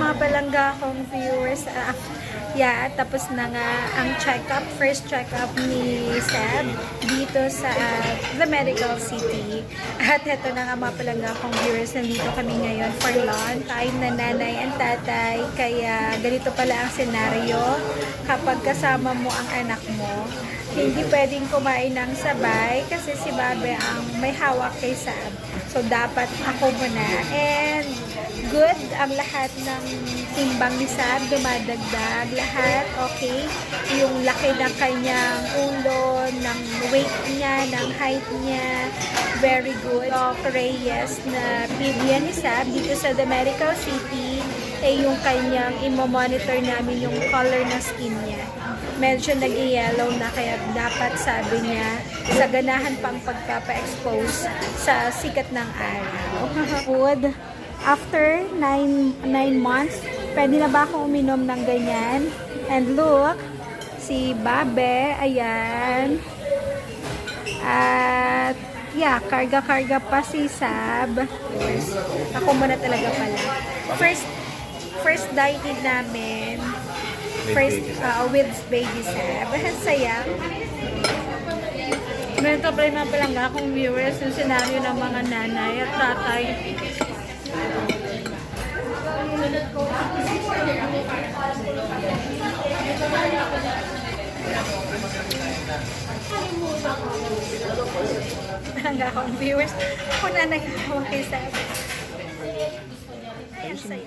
Mga palangga akong viewers, tapos na nga ang check-up, first check-up ni Seb dito sa The Medical City. At ito na nga mga palangga akong viewers, nandito kami ngayon for lunch. Kain na nanay and tatay, kaya ganito pala ang senaryo kapag kasama mo ang anak mo. Hindi pwedeng kumain ng sabay kasi si Babe ang may hawak kay Sab. So, dapat ako muna. And good ang lahat ng timbang ni Sab, dumadagdag. Lahat, okay. Yung laki ng kanyang ulo, ng weight niya, ng height niya. Very good. Doc Reyes na PDN ni Sab dito sa The Medical City. Yung kanyang imo-monitor namin yung color na skin niya. Medyo nag-yellow na kaya dapat sabi niya sa ganahan pang pagpapa-expose sa sikat ng araw. Food. After 9 months, pwede na ba akong uminom ng ganyan? And look, si Babe, ayan. At karga-karga pa si Sab. Ako muna talaga pala. First dieting namin. With baby Seb. Saya. Ganito pa rin mga palangga akong viewers yung senaryo ng mga nanay at tatay. Palangga akong viewers. Ako na nagkakawa kay Seb. Ayan, saya.